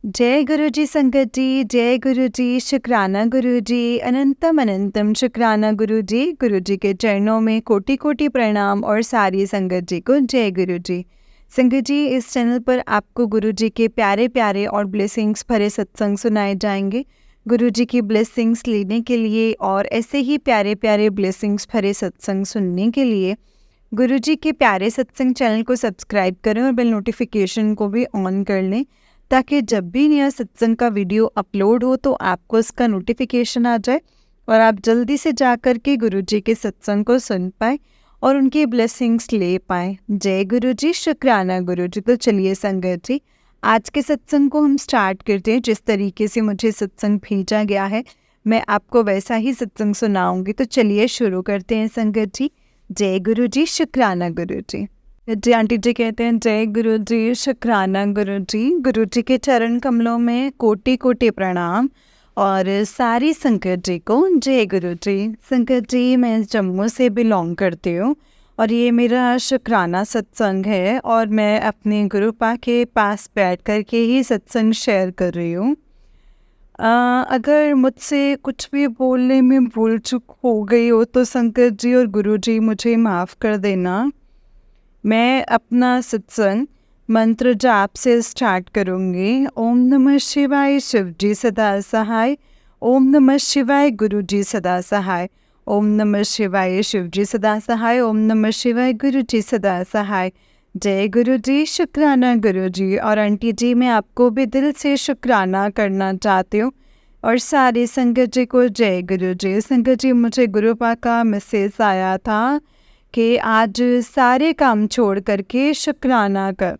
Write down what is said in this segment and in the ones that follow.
जय गुरु जी संगत जी, जय गुरु जी, शुक्राना गुरु जी, अनंतम अनंतम शुक्राना गुरु जी के चरणों में कोटि कोटि प्रणाम और सारी संगत जी को जय गुरु जी। संगत जी, इस चैनल पर आपको गुरु जी के प्यारे प्यारे और ब्लेसिंग्स भरे सत्संग सुनाए जाएंगे। गुरु जी की ब्लेसिंग्स लेने के लिए और ऐसे ही प्यारे प्यारे ब्लेसिंग्स भरे सत्संग सुनने के लिए गुरु जी के प्यारे सत्संग चैनल को सब्सक्राइब करें और बेल नोटिफिकेशन को भी ऑन कर लें, ताकि जब भी नया सत्संग का वीडियो अपलोड हो तो आपको इसका नोटिफिकेशन आ जाए और आप जल्दी से जा कर के गुरु जी के सत्संग को सुन पाए और उनकी ब्लेसिंग्स ले पाए। जय गुरु जी, शुक्राना गुरु जी। तो चलिए संगत जी, आज के सत्संग को हम स्टार्ट करते हैं। जिस तरीके से मुझे सत्संग भेजा गया है मैं आपको वैसा ही सत्संग सुनाऊंगी। तो चलिए शुरू करते हैं संगत जी। जय गुरु जी, शुक्राना गुरु जी। जी आंटी जी कहते हैं जय गुरु जी, शुक्राना गुरु जी। गुरु जी के चरण कमलों में कोटि कोटि प्रणाम और सारी संगत जी को जय गुरु जी। संगत जी, मैं जम्मू से बिलोंग करती हूँ और ये मेरा शुक्राना सत्संग है और मैं अपने गुरुपा के पास बैठ कर के ही सत्संग शेयर कर रही हूँ। अगर मुझसे कुछ भी बोलने में भूल चूक हो गई हो तो संगत जी और गुरु जी मुझे माफ़ कर देना। मैं अपना सत्संग मंत्र जाप से स्टार्ट करूँगी। ओम नमः शिवाय, शिव जी सदा सहाय। ओम नमः शिवाय, गुरु जी सदा सहाय। ओम नमः शिवाय, शिव जी सदा सहाय। ओम नमः शिवाय, गुरु जी सदा सहाय। जय गुरु जी, शुक्राना गुरु जी। और आंटी जी, मैं आपको भी दिल से शुक्राना करना चाहती हूँ और सारी संगत जी को जय गुरु जी। संगत जी, मुझे गुरुपा का मैसेज आया था कि आज सारे काम छोड़ करके शुक्राना कर,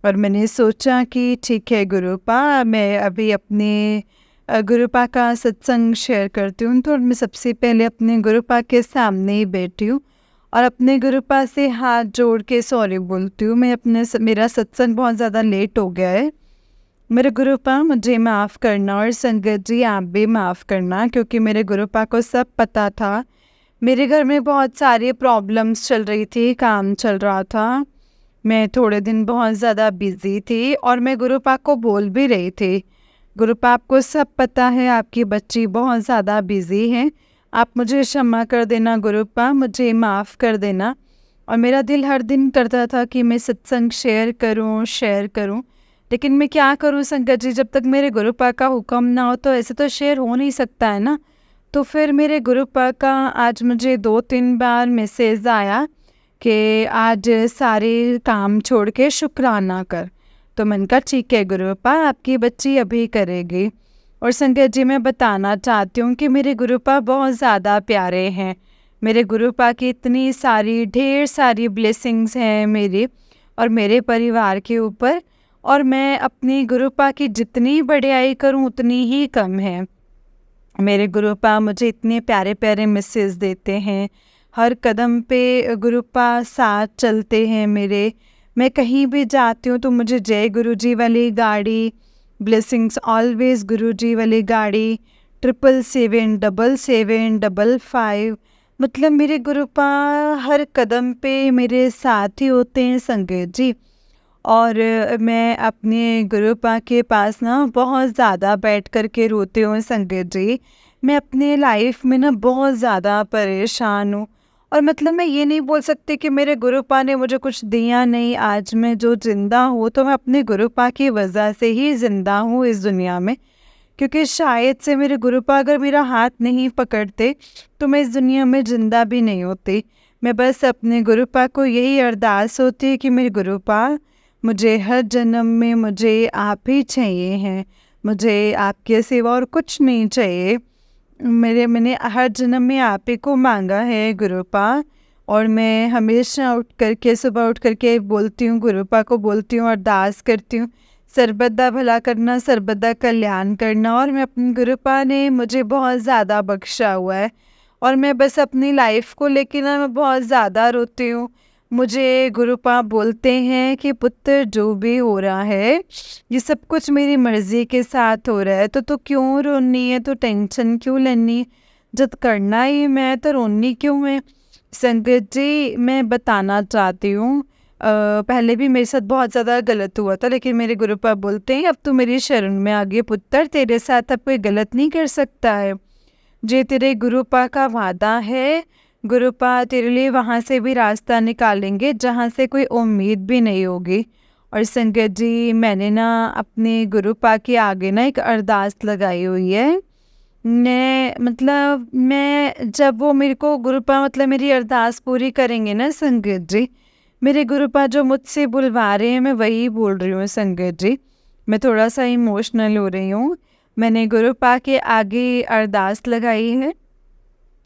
और मैंने सोचा कि ठीक है गुरुपा, मैं अभी अपने गुरुपा का सत्संग शेयर करती हूँ। तो मैं सबसे पहले अपने गुरुपा के सामने ही बैठी हूँ और अपने गुरुपा से हाथ जोड़ के सॉरी बोलती हूँ। मेरा सत्संग बहुत ज़्यादा लेट हो गया है। मेरे गुरुपा, मुझे माफ़ करना और संगत जी आप भी माफ़ करना, क्योंकि मेरे गुरुपा को सब पता था। मेरे घर में बहुत सारी प्रॉब्लम्स चल रही थी, काम चल रहा था, मैं थोड़े दिन बहुत ज़्यादा बिज़ी थी और मैं गुरुपा को बोल भी रही थी, गुरुपा आपको सब पता है, आपकी बच्ची बहुत ज़्यादा बिज़ी है, आप मुझे क्षमा कर देना गुरुपा, मुझे माफ़ कर देना। और मेरा दिल हर दिन करता था कि मैं सत्संग शेयर करूं, लेकिन मैं क्या करूं संगत जी, जब तक मेरे गुरुपा का हुक्म ना हो तो ऐसे तो शेयर हो नहीं सकता है ना। तो फिर मेरे गुरुपा का आज मुझे 2-3 बार मैसेज आया कि आज सारे काम छोड़ के शुक्राना कर। तो मैंने कहा ठीक है गुरुपा, आपकी बच्ची अभी करेगी। और संगत जी, मैं बताना चाहती हूँ कि मेरे गुरुपा बहुत ज़्यादा प्यारे हैं। मेरे गुरुपा की इतनी सारी ढेर सारी ब्लेसिंग्स हैं मेरी और मेरे परिवार के ऊपर, और मैं अपनी गुरुपा की जितनी बड़ाई करूँ उतनी ही कम है। मेरे गुरुपा मुझे इतने प्यारे प्यारे मैसेज देते हैं, हर कदम पे गुरुपा साथ चलते हैं मेरे। मैं कहीं भी जाती हूँ तो मुझे जय गुरु जी वाली गाड़ी, ब्लेसिंग्स ऑलवेज गुरु जी वाली गाड़ी, 777 777 555, मतलब मेरे गुरुपा हर कदम पे मेरे साथ ही होते हैं संगत जी। और मैं अपने गुरुपा के पास ना बहुत ज़्यादा बैठ कर के रोती हूँ संगत जी। मैं अपने लाइफ में ना बहुत ज़्यादा परेशान हूँ और मतलब मैं ये नहीं बोल सकती कि मेरे गुरुपा ने मुझे कुछ दिया नहीं। आज मैं जो ज़िंदा हूँ तो मैं अपने गुरुपा की वजह से ही ज़िंदा हूँ इस दुनिया में, क्योंकि शायद से मेरे गुरुपा अगर मेरा हाथ नहीं पकड़ते तो मैं इस दुनिया में ज़िंदा भी नहीं होती। मैं बस अपने गुरुपा को यही अरदास होती है कि मेरे गुरुपा, मुझे हर जन्म में मुझे आप ही चाहिए हैं, मुझे आपके सिवा और कुछ नहीं चाहिए। मैंने हर जन्म में आप ही को मांगा है गुरुपा, और मैं हमेशा सुबह उठ करके बोलती हूँ, गुरुपा को बोलती हूँ, अरदास करती हूँ, सर्वदा भला करना, सर्वदा कल्याण करना। और मैं अपने गुरुपा ने मुझे बहुत ज़्यादा बख्शा हुआ है और मैं बस अपनी लाइफ को लेकर ना मैं बहुत ज़्यादा रोती हूँ। मुझे गुरुपा बोलते हैं कि पुत्र, जो भी हो रहा है ये सब कुछ मेरी मर्जी के साथ हो रहा है, तो क्यों रोनी है, तो टेंशन क्यों लेनी, जब करना ही मैं तो रोनी क्यों है। संगत जी, मैं बताना चाहती हूँ, पहले भी मेरे साथ बहुत ज़्यादा गलत हुआ था, लेकिन मेरे गुरुपा बोलते हैं अब तू मेरी शरण में आ गई पुत्र, तेरे साथ अब कोई गलत नहीं कर सकता है। जे तेरे गुरुपा का वादा है, गुरुपा तेरे लिए वहाँ से भी रास्ता निकालेंगे जहाँ से कोई उम्मीद भी नहीं होगी। और संगत जी, मैंने ना अपने गुरुपा के आगे ना एक अरदास लगाई हुई है। मैं जब वो मेरे को गुरुपा मतलब मेरी अरदास पूरी करेंगे ना संगत जी, मेरे गुरुपा जो मुझसे बुलवा रहे हैं मैं वही बोल रही हूँ संगत जी। मैं थोड़ा सा इमोशनल हो रही हूँ। मैंने गुरुपा के आगे अरदास लगाई है,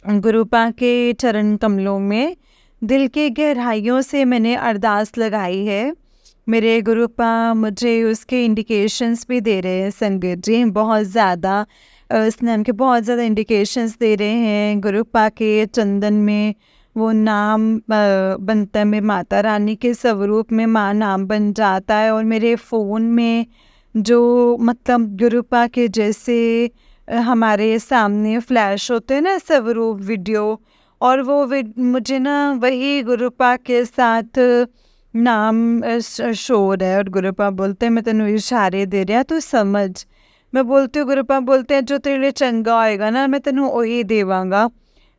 गुरुपा के चरण कमलों में दिल की गहराइयों से मैंने अरदास लगाई है। मेरे गुरुपा मुझे उसके इंडिकेशंस भी दे रहे हैं संगत जी, बहुत ज़्यादा स्नान के बहुत ज़्यादा इंडिकेशंस दे रहे हैं। गुरुपा के चंदन में वो नाम बनता है, मेरी माता रानी के स्वरूप में माँ नाम बन जाता है। और मेरे फ़ोन में जो मतलब गुरुपा के जैसे हमारे सामने फ्लैश होते हैं ना स्वरूप वीडियो, और वो मुझे ना वही गुरुपा के साथ नाम शो रहा है। और गुरुपा बोलते हैं मैं तेनों इशारे दे रहा तू समझ। मैं बोलती हूँ, गुरुपा बोलते हैं जो तेरे लिए चंगा होएगा ना मैं तेनों वही देवांगा।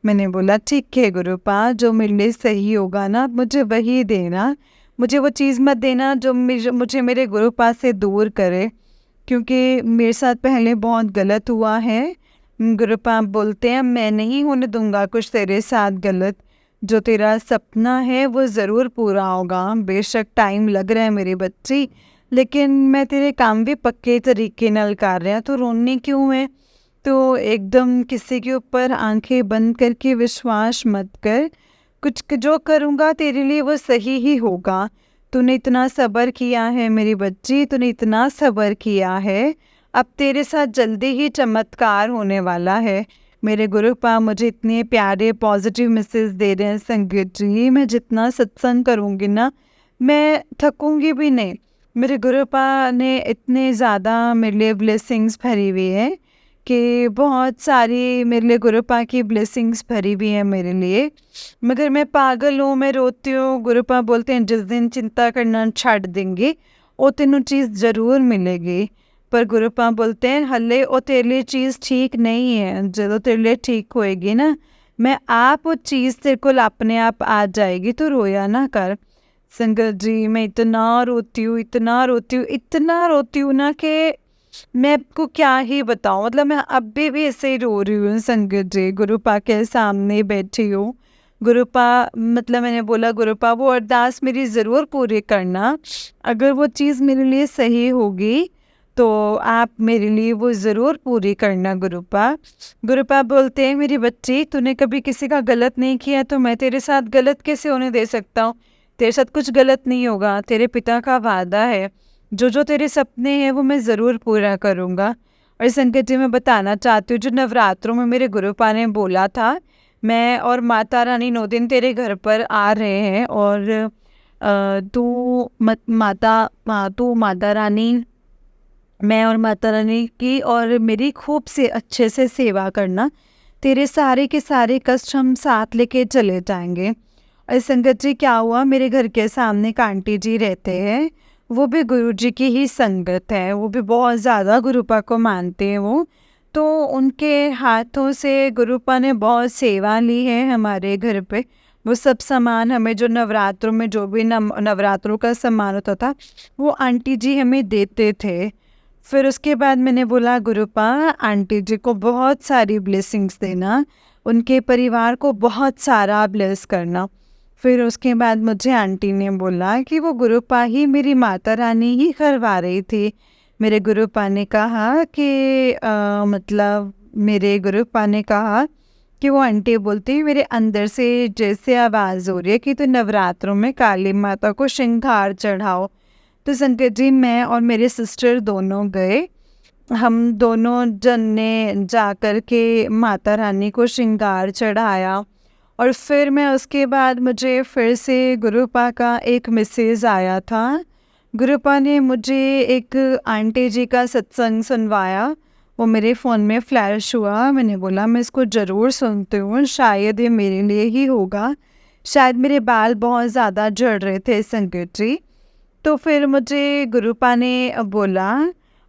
मैंने बोला ठीक है गुरुपा, जो मेरे लिए सही होगा ना मुझे वही देना, मुझे वो चीज़ मत देना जो मुझे मेरे गुरुपा से दूर करे, क्योंकि मेरे साथ पहले बहुत गलत हुआ है। गुरुपा बोलते हैं मैं नहीं होने दूंगा कुछ तेरे साथ गलत, जो तेरा सपना है वो ज़रूर पूरा होगा। बेशक टाइम लग रहा है मेरी बच्ची, लेकिन मैं तेरे काम भी पक्के तरीके नाल कर रहा, तो रोने क्यों है। तो एकदम किसी के ऊपर आंखें बंद करके विश्वास मत कर, कुछ जो करूँगा तेरे लिए वो सही ही होगा। तूने इतना सब्र किया है मेरी बच्ची, तूने इतना सब्र किया है, अब तेरे साथ जल्दी ही चमत्कार होने वाला है। मेरे गुरुपा मुझे इतने प्यारे पॉजिटिव मैसेज दे रहे हैं संगीत जी, मैं जितना सत्संग करूँगी ना मैं थकूँगी भी नहीं। मेरे गुरुपा ने इतने ज़्यादा मेरे लिए ब्लेसिंग्स भरी हुई है कि बहुत सारी मेरे लिए गुरुपा की ब्लेसिंग्स भरी हुई है मेरे लिए। मगर मैं पागल हूँ, मैं रोती हूँ। गुरुपा बोलते हैं जिस दिन चिंता करना छੱਡ देंगे वो तेनों चीज़ ज़रूर मिलेगी। पर गुरुपा बोलते हैं हले वो तेरे लिए चीज़ ठीक नहीं है, जो तेरे लिए ठीक होएगी ना मैं आप वो चीज़ तेरे को अपने आप आ जाएगी, तो रोया ना कर। संगत जी, मैं इतना रोती हूँ, इतना रोती हूँ, इतना रोती हूँ ना कि मैं आपको क्या ही बताऊँ। मतलब मैं अभी भी ऐसे ही रो रही हूँ संगत जी, गुरुपा के सामने बैठी हूँ। गुरुपा मतलब मैंने बोला गुरुपा वो अरदास मेरी ज़रूर पूरी करना, अगर वो चीज़ मेरे लिए सही होगी तो आप मेरे लिए वो ज़रूर पूरी करना गुरुपा। गुरुपा बोलते हैं मेरी बच्ची तूने कभी किसी का गलत नहीं किया तो मैं तेरे साथ गलत कैसे होने दे सकता हूँ। तेरे साथ कुछ गलत नहीं होगा, तेरे पिता का वादा है, जो जो तेरे सपने हैं वो मैं ज़रूर पूरा करूँगा। और संकट जी मैं बताना चाहती हूँ, जो नवरात्रों में मेरे गुरुपा ने बोला था मैं और माता रानी 9 दिन तेरे घर पर आ रहे हैं, और तू माता रानी, मैं और माता रानी की और मेरी खूब से अच्छे से सेवा करना, तेरे सारे के सारे कष्ट हम साथ लेके चले जाएंगे। और संगत जी क्या हुआ, मेरे घर के सामने एक आंटी जी रहते हैं, वो भी गुरु जी की ही संगत है, वो भी बहुत ज़्यादा गुरुपा को मानते हैं वो। तो उनके हाथों से गुरुपा ने बहुत सेवा ली है हमारे घर पे। वो सब सामान हमें जो नवरात्रों में जो भी नवरात्रों का सामान होता था वो आंटी जी हमें देते थे। फिर उसके बाद मैंने बोला गुरुपा आंटी जी को बहुत सारी ब्लेसिंग्स देना, उनके परिवार को बहुत सारा ब्लेस करना। फिर उसके बाद मुझे आंटी ने बोला कि वो गुरुपा ही मेरी माता रानी ही करवा रही थी। मेरे गुरुपा ने कहा कि मतलब मेरे गुरुपा ने कहा कि वो आंटी बोलती मेरे अंदर से जैसे आवाज़ हो रही है कि तो नवरात्रों में काली माता को श्रृंगार चढ़ाओ। तो संकट जी मैं और मेरे सिस्टर दोनों गए, हम दोनों जन ने जा कर के माता रानी को श्रृंगार चढ़ाया। और फिर मैं उसके बाद मुझे फिर से गुरुपा का एक मैसेज आया था। गुरुपा ने मुझे एक आंटी जी का सत्संग सुनवाया, वो मेरे फ़ोन में फ्लैश हुआ। मैंने बोला मैं इसको ज़रूर सुनती हूँ, शायद ये मेरे लिए ही होगा। शायद मेरे बाल बहुत ज़्यादा झड़ रहे थे संगत जी। तो फिर मुझे गुरुपा ने बोला,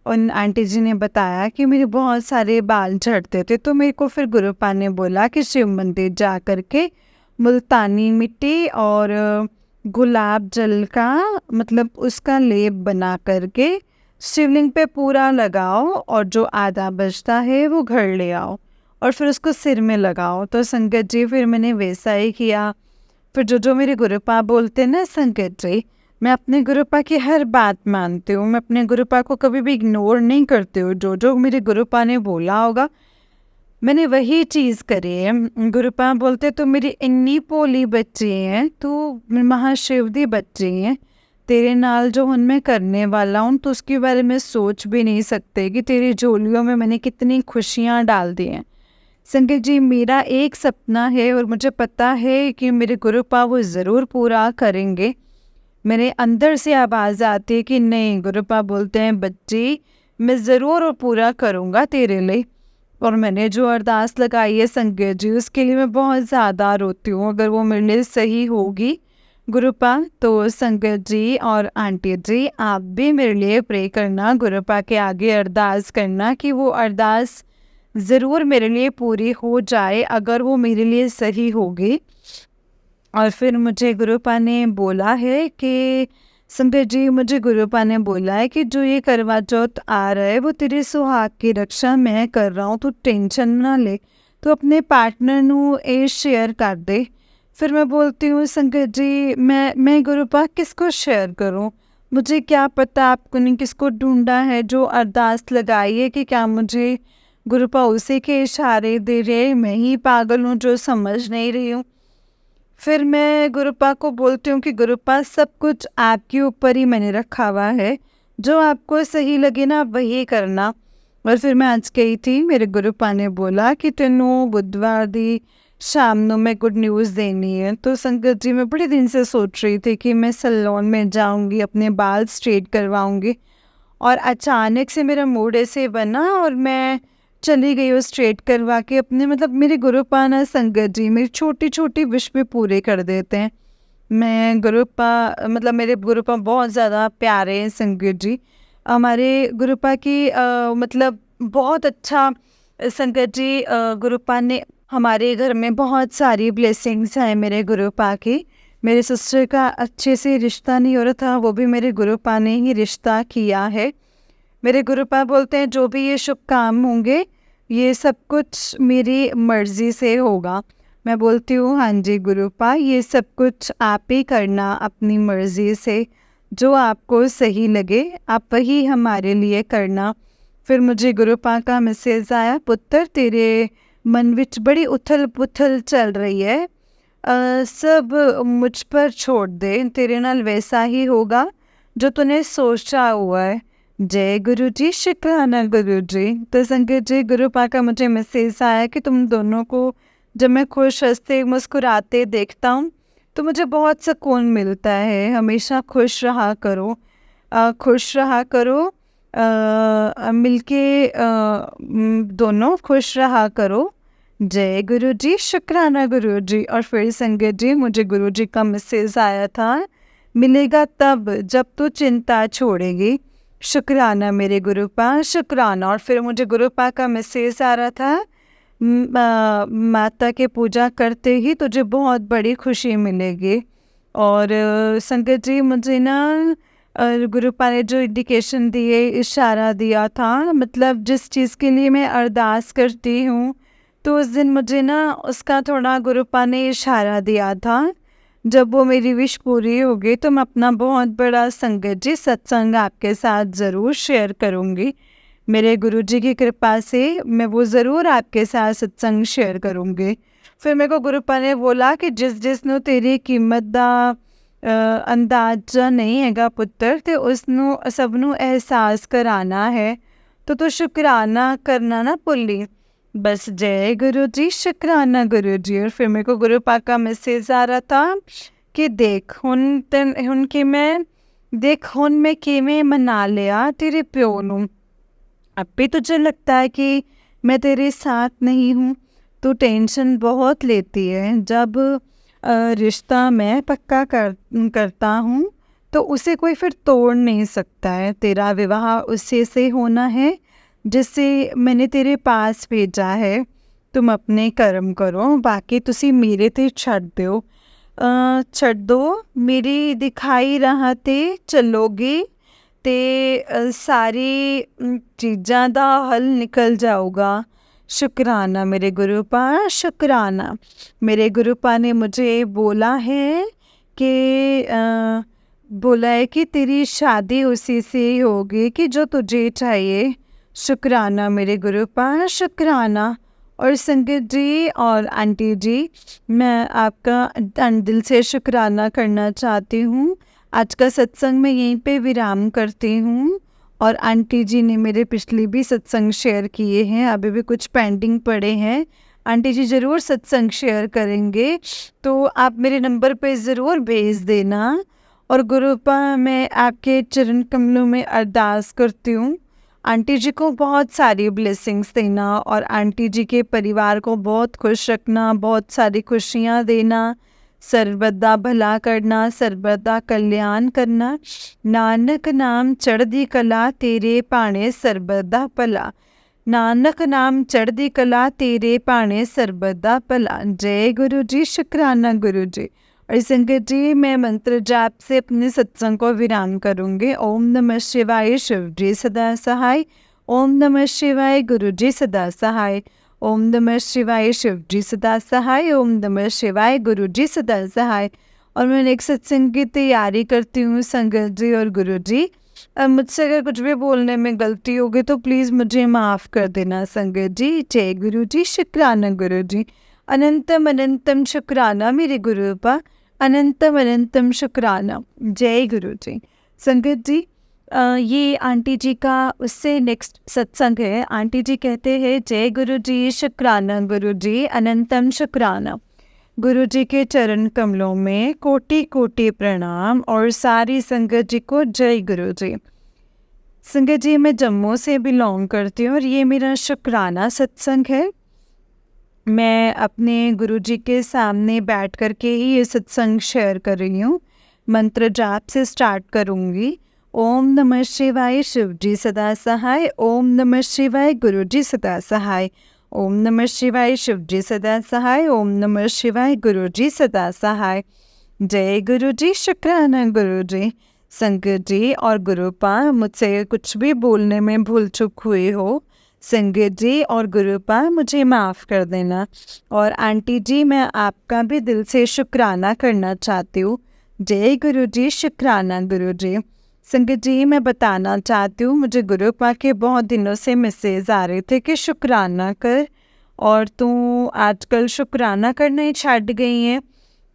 उन आंटी जी ने बताया कि मेरे बहुत सारे बाल झड़ते थे, तो मेरे को फिर गुरुपा ने बोला कि शिव मंदिर जा कर के मुल्तानी मिट्टी और गुलाब जल का मतलब उसका लेप बना करके शिवलिंग पे पूरा लगाओ और जो आधा बचता है वो घर ले आओ और फिर उसको सिर में लगाओ। तो संगत जी फिर मैंने वैसा ही किया। फिर जो जो मेरे गुरुपा बोलते हैं ना संगत जी, मैं अपने गुरुपा की हर बात मानती हूँ। मैं अपने गुरुपा को कभी भी इग्नोर नहीं करती हूँ। जो जो मेरे गुरुपा ने बोला होगा मैंने वही चीज़ करी है। गुरुपा बोलते तो मेरी इन्नी भोली बच्ची है, तू महाशिव दी बच्ची है, तेरे नाल जो हुन मैं करने वाला हूँ तो उसके बारे में सोच भी नहीं सकते कि तेरी झोलियों में मैंने कितनी खुशियाँ डाल दी हैं। संगत जी मेरा एक सपना है और मुझे पता है कि मेरे गुरुपा वो ज़रूर पूरा करेंगे। मेरे अंदर से आवाज़ आती है कि नहीं, गुरुपा बोलते हैं बच्ची मैं ज़रूर पूरा करूँगा तेरे लिए। और मैंने जो अरदास लगाई है संगत जी उसके लिए मैं बहुत ज़्यादा रोती हूँ। अगर वो मेरे लिए सही होगी गुरुपा, तो संगत जी और आंटी जी आप भी मेरे लिए प्रे करना, गुरुपा के आगे अरदास करना कि वो अरदास ज़रूर मेरे लिए पूरी हो जाए अगर वो मेरे लिए सही होगी। और फिर मुझे गुरुपा ने बोला है कि संगत जी मुझे गुरुपा ने बोला है कि जो ये करवा चौथ आ रहा है वो तेरे सुहाग की रक्षा मैं कर रहा हूँ, तू टेंशन ना ले, तो अपने पार्टनर नू ये शेयर कर दे। फिर मैं बोलती हूँ संगत जी मैं गुरुपा किसको शेयर करूँ, मुझे क्या पता आपको ने किसको ढूंढा है जो अरदास लगाई है कि क्या मुझे गुरुपा उसी के इशारे दे रहे, मैं ही पागल हूँ जो समझ नहीं रही हूँ। फिर मैं गुरुपा को बोलती हूँ कि गुरुपा सब कुछ आपके ऊपर ही मैंने रखा हुआ है, जो आपको सही लगे ना वही करना। और फिर मैं आज गई थी, मेरे गुरुपा ने बोला कि तेनों बुधवार दी शाम ਨੂੰ मैं गुड न्यूज़ देनी है। तो संगत जी मैं बड़े दिन से सोच रही थी कि मैं सैलून में जाऊँगी, अपने बाल स्ट्रेट करवाऊँगी, और अचानक से मेरा मूड ऐसे बना और मैं चली गई वो स्ट्रेट करवा के अपने, मतलब मेरे गुरुपा ना संगत जी मेरी छोटी छोटी विश भी पूरे कर देते हैं। मैं गुरुपा मतलब मेरे गुरुपा बहुत ज़्यादा प्यारे हैं संगत जी। हमारे गुरुपा की मतलब बहुत अच्छा संगत जी गुरुपा ने हमारे घर में बहुत सारी ब्लेसिंग्स हैं मेरे गुरुपा की। मेरे सिस्टर का अच्छे से रिश्ता नहीं हो रहा था, वो भी मेरे गुरुपा ने ही रिश्ता किया है। मेरे गुरुपा बोलते हैं जो भी ये शुभ काम होंगे ये सब कुछ मेरी मर्ज़ी से होगा। मैं बोलती हूँ हाँ जी गुरुपा, ये सब कुछ आप ही करना अपनी मर्ज़ी से, जो आपको सही लगे आप वही हमारे लिए करना। फिर मुझे गुरुपा का मैसेज आया, पुत्र तेरे मन विच बड़ी उथल पुथल चल रही है, सब मुझ पर छोड़ दे, तेरे नाल वैसा ही होगा जो तूने सोचा हुआ है। जय गुरु जी, शुक्राना गुरु जी। तो संगत जी गुरुपा का मुझे मैसेज आया कि तुम दोनों को जब मैं खुश हंसते मुस्कुराते देखता हूँ तो मुझे बहुत सुकून मिलता है। हमेशा खुश रहा करो, खुश रहा करो, मिलके दोनों खुश रहा करो। जय गुरु जी, शुक्राना गुरु जी। और फिर संगत जी मुझे गुरु जी का मैसेज आया था, मिलेगा तब जब तू चिंता छोड़ेगी। शुक्राना मेरे गुरुपा, शुक्राना। और फिर मुझे गुरुपा का मैसेज आ रहा था, माता के पूजा करते ही तुझे बहुत बड़ी खुशी मिलेगी। और संगत जी मुझे ना गुरुपा ने जो इंडिकेशन दिए, इशारा दिया था, मतलब जिस चीज़ के लिए मैं अरदास करती हूँ तो उस दिन मुझे ना उसका थोड़ा गुरुपा ने इशारा दिया था। जब वो मेरी विश पूरी होगी तो मैं अपना बहुत बड़ा संगत जी सत्संग आपके साथ ज़रूर शेयर करूँगी। मेरे गुरुजी की कृपा से मैं वो ज़रूर आपके साथ सत्संग शेयर करूँगी। फिर मेरे को गुरुपा ने बोला कि जिसनों तेरी कीमत दा अंदाजा नहीं हैगा पुत्र, ते उसनों सबनों एहसास कराना है, तो तू शुक्राना करना ना भुल्ली। बस जय गुरु जी, शुक्राना गुरु जी। और फिर मेरे को गुरुपा का मैसेज आ रहा था कि देख हुन मैं किवें मना लिया तेरे प्यो नूं। अब भी तुझे लगता है कि मैं तेरे साथ नहीं हूँ, तू टेंशन बहुत लेती है। जब रिश्ता मैं पक्का करता हूँ तो उसे कोई फिर तोड़ नहीं सकता है। तेरा विवाह उससे से होना है जिससे मैंने तेरे पास भेजा है। तुम अपने कर्म करो, बाकी तुसी मेरे ते छੱਡ ਦਿਓ। ਛੱਡ ਦੋ ਮੇਰੀ ਦਿਖਾਈ ਰਾਹਾਂ ਤੇ ਚੱਲੋਗੇ ਤੇ ਸਾਰੀ ਚੀਜ਼ਾਂ ਦਾ हल निकल जाऊगा। शुक्राना मेरे गुरुपा, शुक्राना। मेरे गुरुपा ने मुझे बोला है कि तेरी शादी उसी से ही होगी कि जो तुझे चाहिए। शुक्राना मेरे गुरुपा, शुक्राना। और संगत जी और आंटी जी, मैं आपका तन दिल से शुक्राना करना चाहती हूँ। आज का सत्संग मैं यहीं पे विराम करती हूँ। और आंटी जी ने मेरे पिछले भी सत्संग शेयर किए हैं, अभी भी कुछ पेंडिंग पड़े हैं। आंटी जी ज़रूर सत्संग शेयर करेंगे, तो आप मेरे नंबर पे ज़रूर भेज देना। और गुरुपा, मैं आपके चरण कमलों में अरदास करती हूँ, आंटी जी को बहुत सारी ब्लेसिंग्स देना और आंटी जी के परिवार को बहुत खुश रखना, बहुत सारी खुशियाँ देना, सर्वदा भला करना, सर्वदा कल्याण करना। नानक नाम चढ़दी कला तेरे पाणे सर्वदा भला। नानक नाम चढ़दी कला तेरे पाणे सर्वदा भला। जय गुरु जी, शुक्राना गुरु जी। और संगत जी, मैं मंत्र जाप से अपने सत्संग को विराम करूँगी। ओम नमः शिवाय, शिव जी सदा सहाय। ओम नमः शिवाय, गुरु जी सदा सहाय। ओम नमः शिवाय, शिव जी सदा सहाय। ओम नमः शिवाय, गुरु जी सदा सहाय। और मैं नेक्स्ट सत्संग की तैयारी करती हूँ संगत जी और गुरु जी। अब मुझसे अगर कुछ भी बोलने में गलती होगी तो प्लीज़ मुझे माफ़ कर देना संगत जी। जय गुरु जी, शुक्राना गुरु जी। अनंतम अनंतम शुक्राना मेरे गुरुपा, अनंतम अनंतम शुक्राना। जय गुरु जी। संगत जी, ये आंटी जी का उससे नेक्स्ट सत्संग है। आंटी जी कहते हैं, जय गुरु जी, शुक्राना गुरु जी, अनंतम शुक्राना। गुरु जी के चरण कमलों में कोटि कोटि प्रणाम और सारी संगत जी को जय गुरु जी। संगत जी, मैं जम्मू से बिलोंग करती हूँ और ये मेरा शुक्राना सत्संग है। मैं अपने गुरु जी के सामने बैठ कर के ही ये सत्संग शेयर कर रही हूँ। मंत्र जाप से स्टार्ट करूँगी। ओम नमः शिवाय, शिव जी सदा सहाय। ओम नमः शिवाय, गुरु जी सदा सहाय। ओम नमः शिवाय, शिव जी सदा सहाय। ओम नमः शिवाय, गुरु जी सदा सहाय। जय गुरु जी, शुक्राना गुरु जी। संगत जी और गुरुपा, मुझसे कुछ भी बोलने में भूल चूक हुई हो, संगत जी और गुरुपा मुझे माफ़ कर देना। और आंटी जी, मैं आपका भी दिल से शुक्राना करना चाहती हूँ। जय गुरु जी, शुक्राना गुरु जी। संगत जी, मैं बताना चाहती हूँ, मुझे गुरुपा के बहुत दिनों से मैसेज आ रहे थे कि शुक्राना कर, और तू आजकल शुक्राना करना ही छੱਡ गई है।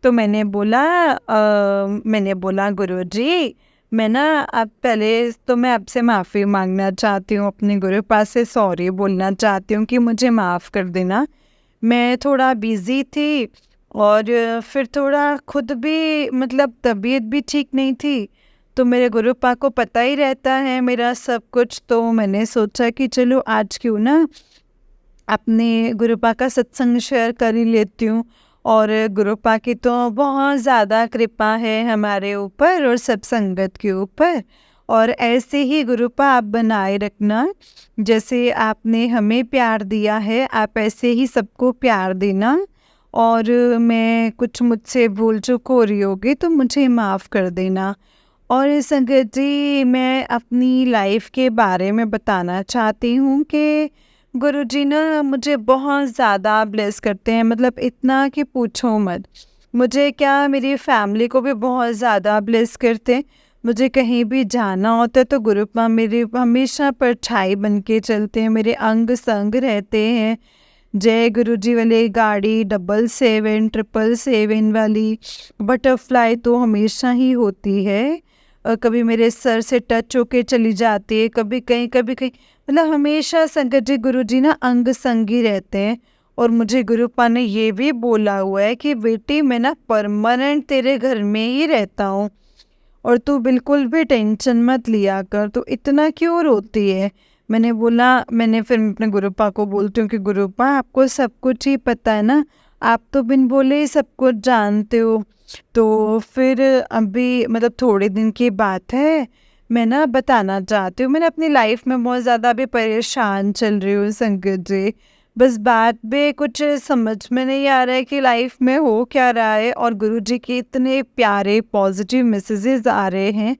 तो मैंने बोला गुरु जी, मैं ना अब पहले तो मैं आपसे माफ़ी मांगना चाहती हूँ, अपने गुरुपा से सॉरी बोलना चाहती हूँ कि मुझे माफ़ कर देना। मैं थोड़ा बिज़ी थी और फिर थोड़ा खुद भी मतलब तबीयत भी ठीक नहीं थी, तो मेरे गुरुपा को पता ही रहता है मेरा सब कुछ। तो मैंने सोचा कि चलो आज क्यों ना अपने गुरुपा का सत्संग शेयर कर ही लेती हूँ। और गुरुपा की तो बहुत ज़्यादा कृपा है हमारे ऊपर और सब संगत के ऊपर। और ऐसे ही गुरुपा आप बनाए रखना, जैसे आपने हमें प्यार दिया है आप ऐसे ही सबको प्यार देना। और मैं कुछ मुझसे भूल चूक हो रही होगी तो मुझे माफ़ कर देना। और संगत जी, मैं अपनी लाइफ के बारे में बताना चाहती हूँ कि गुरुजी ना मुझे बहुत ज़्यादा ब्लेस करते हैं, मतलब इतना कि पूछो मत। मुझे क्या, मेरी फैमिली को भी बहुत ज़्यादा ब्लेस करते हैं। मुझे कहीं भी जाना होता है तो गुरुपा मेरे हमेशा परछाई बन के चलते हैं, मेरे अंग संग रहते हैं। जय गुरु जी वाली गाड़ी 777 777 वाली बटरफ्लाई तो हमेशा ही होती है। कभी मेरे सर से टच होके चली जाती है, कभी कहीं मतलब हमेशा संगत जी गुरु जी ना अंग संगी रहते हैं। और मुझे गुरुपा ने ये भी बोला हुआ है कि बेटी मैं ना परमानेंट तेरे घर में ही रहता हूँ और तू बिल्कुल भी टेंशन मत लिया कर, तो इतना क्यों रोती है। मैंने फिर अपने गुरुपा को बोलती हूँ कि गुरुपा आपको सब कुछ ही पता है ना, आप तो बिन बोले ही सब कुछ जानते हो। तो फिर अभी मतलब थोड़े दिन की बात है, मैं ना बताना चाहती हूँ, मैंने अपनी लाइफ में बहुत ज़्यादा अभी परेशान चल रही हूँ संगत जी। बस बात भी कुछ समझ में नहीं आ रहा है कि लाइफ में हो क्या रहा है, और गुरुजी के इतने प्यारे पॉजिटिव मैसेजेस आ रहे हैं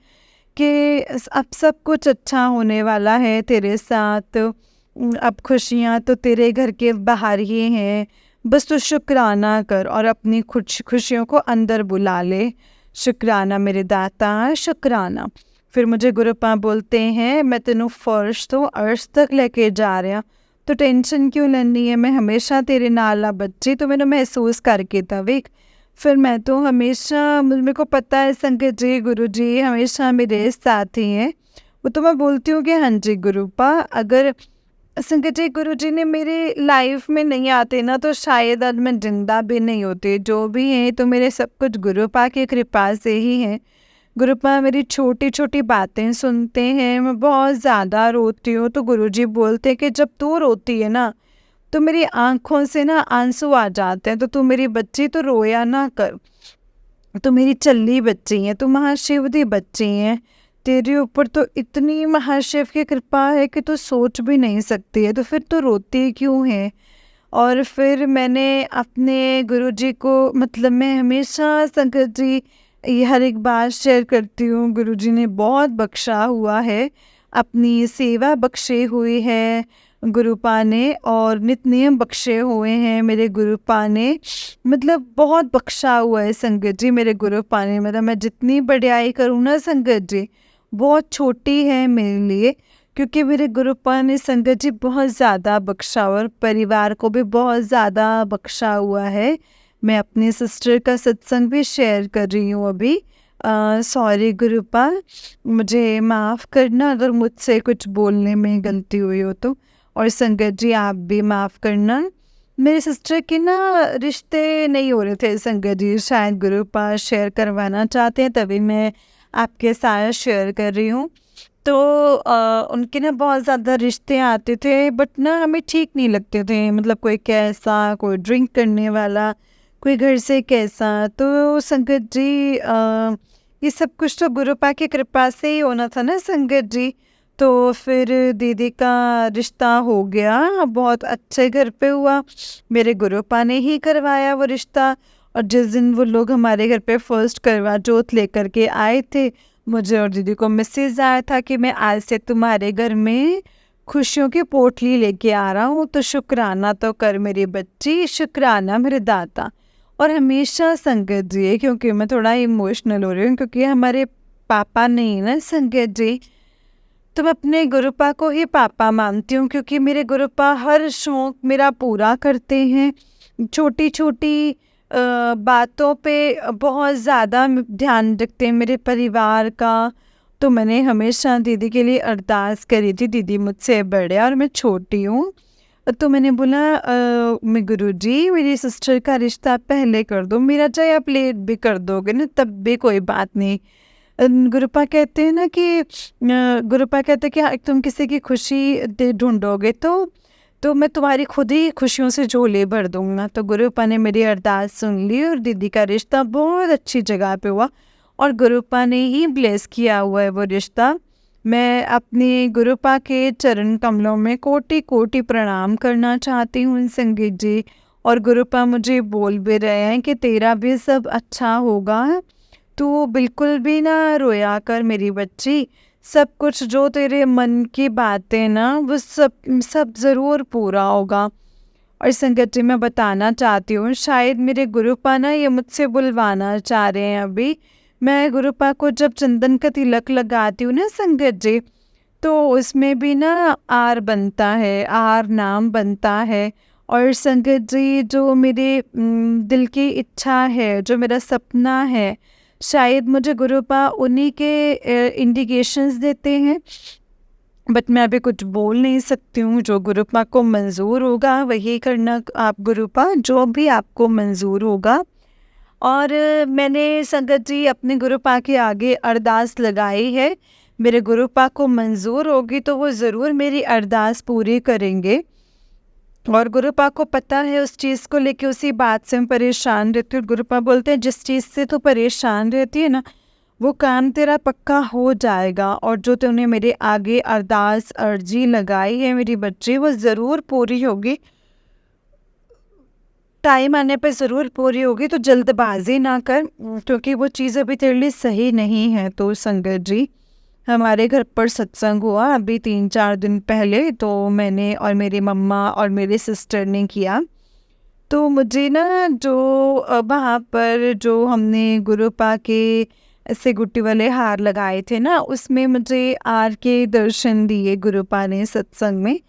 कि अब सब कुछ अच्छा होने वाला है तेरे साथ। अब खुशियाँ तो तेरे घर के बाहर ही हैं, बस तू शुक्राना कर और अपनी खुशियों को अंदर बुला ले। शुक्राना मेरे दाता, शुक्राना। फिर मुझे गुरुपा बोलते हैं, मैं तेनू फर्श तो अर्श तक लेके जा रहा, तो टेंशन क्यों लेनी है, मैं हमेशा तेरे नाल आ बच्ची, तो मैंने महसूस करके तविक। फिर मैं तो हमेशा, मेरे को पता है संगत जी गुरु जी हमेशा मेरे साथ ही हैं। वो तो मैं बोलती हूँ कि हाँ जी गुरुपा, अगर संगत जी गुरु जी ने मेरी लाइफ में नहीं आते ना, तो शायद आज मैं जिंदा भी नहीं होती। जो भी हैं तो मेरे सब कुछ गुरुपा की कृपा से ही हैं। गुरुपा मेरी छोटी छोटी बातें सुनते हैं, मैं बहुत ज़्यादा रोती हूँ तो गुरुजी बोलते हैं कि जब तू रोती है ना, तो मेरी आँखों से ना आंसू आ जाते हैं, तो तू मेरी बच्ची तो रोया ना कर, तो मेरी चल्ली बच्ची है, तो महाशिव दी बच्ची है, तेरे ऊपर तो इतनी महाशिव की कृपा है कि तू सोच भी नहीं सकती है, तो फिर तू रोती क्यों है। और फिर मैंने अपने गुरुजी को, मतलब मैं हमेशा संगत जी ये हर एक बात शेयर करती हूँ, गुरुजी ने बहुत बख्शा हुआ है, अपनी सेवा बख्शे हुई है गुरुपा ने, और नित नियम बख्शे हुए हैं मेरे गुरुपा ने, मतलब बहुत बख्शा हुआ है संगत जी मेरे गुरुपा ने। मतलब मैं जितनी बढ़ियाई करूँ ना संगत जी, बहुत छोटी है मेरे लिए, क्योंकि मेरे गुरुपा ने संगत जी बहुत ज़्यादा बख्शा, और परिवार को भी बहुत ज़्यादा बख्शा हुआ है। मैं अपनी सिस्टर का सत्संग भी शेयर कर रही हूँ अभी। सॉरी गुरुपा, मुझे माफ़ करना अगर मुझसे कुछ बोलने में गलती हुई हो तो, और संगत जी आप भी माफ़ करना। मेरी सिस्टर के ना रिश्ते नहीं हो रहे थे संगत जी, शायद गुरुपा शेयर करवाना चाहते हैं, तभी मैं आपके साथ शेयर कर रही हूँ। तो उनके ना बहुत ज़्यादा रिश्ते आते थे, बट ना हमें ठीक नहीं लगते थे, मतलब कोई कैसा, कोई ड्रिंक करने वाला, कोई घर से कैसा। तो संगत जी ये सब कुछ तो गुरुपा की कृपा से ही होना था ना संगत जी। तो फिर दीदी का रिश्ता हो गया, बहुत अच्छे घर पे हुआ, मेरे गुरुपा ने ही करवाया वो रिश्ता। और जिस दिन वो लोग हमारे घर पे फर्स्ट करवा चौथ लेकर के आए थे, मुझे और दीदी को मैसेज आया था कि मैं आज से तुम्हारे घर में खुशियों की पोटली लेके आ रहा हूँ, तो शुक्राना तो कर मेरी बच्ची, शुक्राना मेरे दाता। और हमेशा संगत जी है, क्योंकि मैं थोड़ा इमोशनल हो रही हूँ, क्योंकि हमारे पापा नहीं ना संगत जी, तो मैं अपने गुरुपा को ही पापा मानती हूँ, क्योंकि मेरे गुरुपा हर शौक़ मेरा पूरा करते हैं। छोटी छोटी बातों पे बहुत ज़्यादा ध्यान रखते हैं मेरे परिवार का। तो मैंने हमेशा दीदी के लिए अरदास करी थी, दीदी मुझसे बड़े और मैं छोटी हूँ, तो मैंने बोला मैं गुरुजी मेरी सिस्टर का रिश्ता पहले कर दो, मेरा चाहे आप लेट भी कर दोगे ना तब भी कोई बात नहीं। गुरुपा कहते हैं ना कि गुरुपा कहते हैं कि हाँ, तुम किसी की खुशी ढूंढोगे तो मैं तुम्हारी खुद ही खुशियों से झोले भर दूंगा। तो गुरुपा ने मेरी अरदास सुन ली और दीदी का रिश्ता बहुत अच्छी जगह पे हुआ, और गुरुपा ने ही ब्लेस किया हुआ है वो रिश्ता। मैं अपनी गुरुपा के चरण कमलों में कोटि कोटि प्रणाम करना चाहती हूँ संगीत जी। और गुरुपा मुझे बोल भी रहे हैं कि तेरा भी सब अच्छा होगा, तू बिल्कुल भी ना रोया कर मेरी बच्ची, सब कुछ जो तेरे मन की बातें ना वो सब ज़रूर पूरा होगा। और संगत जी मैं बताना चाहती हूँ, शायद मेरे गुरुपा ना ये मुझसे बुलवाना चाह रहे हैं अभी। मैं गुरुपा को जब चंदन का तिलक लगाती हूँ ना संगत जी, तो उसमें भी ना आर बनता है, आर नाम बनता है। और संगत जी जो मेरे दिल की इच्छा है, जो मेरा सपना है, शायद मुझे गुरुपा उन्हीं के इंडिकेशंस देते हैं, बट मैं अभी कुछ बोल नहीं सकती हूँ। जो गुरुपा को मंजूर होगा वही करना आप गुरुपा, जो भी आपको मंजूर होगा। और मैंने संगत जी अपने गुरुपा के आगे अरदास लगाई है, मेरे गुरुपा को मंजूर होगी तो वो ज़रूर मेरी अरदास पूरी करेंगे। और गुरुपा को पता है उस चीज़ को लेके, उसी बात से मैं परेशान रहती हूँ। गुरुपा बोलते हैं जिस चीज़ से तू परेशान रहती है ना, वो काम तेरा पक्का हो जाएगा, और जो तूने मेरे आगे अरदास अर्जी लगाई है मेरी बच्ची, वो ज़रूर पूरी होगी, टाइम आने पे ज़रूर पूरी होगी। तो जल्दबाजी ना कर, क्योंकि वो चीज़ अभी तेरे लिए सही नहीं है। तो संगत जी, हमारे घर पर सत्संग हुआ अभी 3-4 दिन पहले, तो मैंने और मेरी मम्मा और मेरे सिस्टर ने किया। तो मुझे ना जो वहाँ पर जो हमने गुरुपा के ऐसे गुट्टी वाले हार लगाए थे ना, उसमें मुझे आर के दर्शन दिए गुरुपा ने सत्संग में।